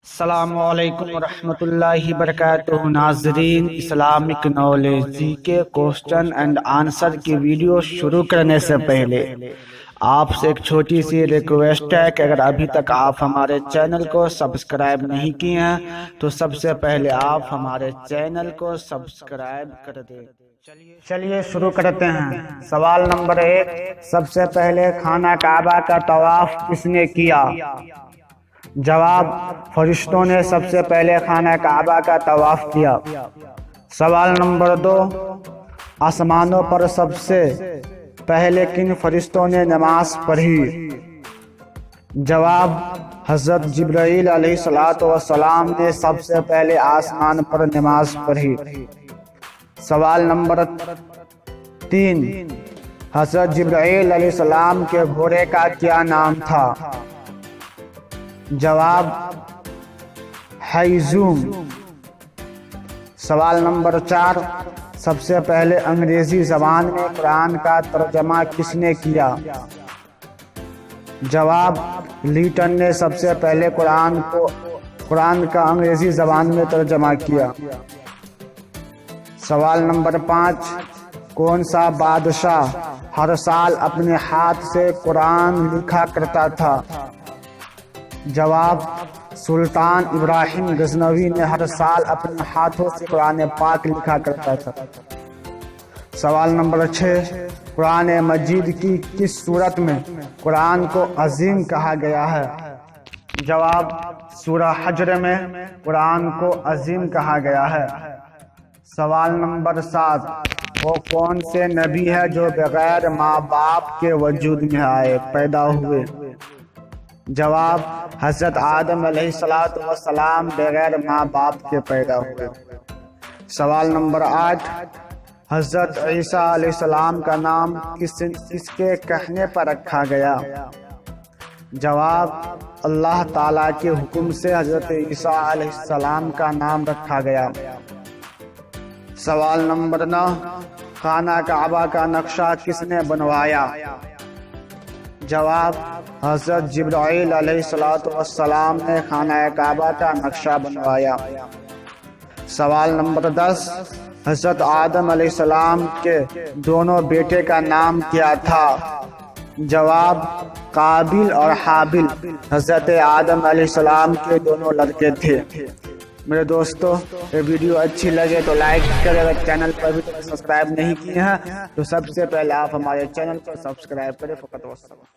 السلام علیکم ورحمۃ اللہ وبرکاتہ۔ ناظرین، اسلامک نالج جی کے کوسچن اینڈ آنسر کی ویڈیو شروع کرنے سے پہلے آپ سے ایک چھوٹی سی ریکویسٹ ہے کہ اگر ابھی تک آپ ہمارے چینل کو سبسکرائب نہیں کیے ہیں تو سب سے پہلے آپ ہمارے چینل کو سبسکرائب کر دیں۔ چلیے شروع کرتے ہیں۔ سوال نمبر 1، سب سے پہلے خانہ کعبہ کا طواف کس نے کیا؟ جواب، فرشتوں نے سب سے پہلے خانہ کعبہ کا طواف کیا۔ سوال نمبر 2، آسمانوں پر سب سے پہلے کن فرشتوں نے نماز پڑھی؟ جواب، حضرت جبرائیل علیہ السلام نے سب سے پہلے آسمان پر نماز پڑھی۔ سوال نمبر 3، حضرت جبرائیل علیہ السلام کے گھوڑے کا کیا نام تھا؟ جواب، حیزوم۔ سوال نمبر 4، سب سے پہلے انگریزی زبان میں قرآن کا ترجمہ کس نے کیا؟ جواب، لیٹن نے سب سے پہلے قرآن کا انگریزی زبان میں ترجمہ کیا۔ سوال نمبر 5، کون سا بادشاہ ہر سال اپنے ہاتھ سے قرآن لکھا کرتا تھا؟ جواب، سلطان ابراہیم غزنوی نے ہر سال اپنے ہاتھوں سے قرآن پاک لکھا کرتا تھا۔ سوال نمبر 6، قرآن مجید کی کس صورت میں قرآن کو عظیم کہا گیا ہے؟ جواب، سورہ حجر میں قرآن کو عظیم کہا گیا ہے۔ سوال نمبر 7، وہ کون سے نبی ہے جو بغیر ماں باپ کے وجود میں آئے پیدا ہوئے؟ جواب، حضرت آدم علیہ السلام بغیر ماں باپ کے پیدا ہوئے۔ سوال نمبر 8، حضرت عیسیٰ علیہ السلام کا نام کس کے کہنے پر رکھا گیا؟ جواب، اللہ تعالیٰ کے حکم سے حضرت عیسیٰ علیہ السلام کا نام رکھا گیا۔ سوال نمبر 9، خانہ کعبہ کا نقشہ کس نے بنوایا؟ جواب، حضرت جبرائیل علیہ السلام نے خانہ کعبہ کا نقشہ بنوایا۔ سوال نمبر 10، حضرت آدم علیہ السلام کے دونوں بیٹے کا نام کیا تھا؟ جواب، قابل اور حابل حضرت آدم علیہ السلام کے دونوں لڑکے تھے۔ میرے دوستو، یہ ویڈیو اچھی لگے تو لائک کریں، اگر چینل پر بھی سبسکرائب نہیں کیے ہیں تو سب سے پہلے آپ ہمارے چینل کو سبسکرائب کریں۔ فقط والسلام۔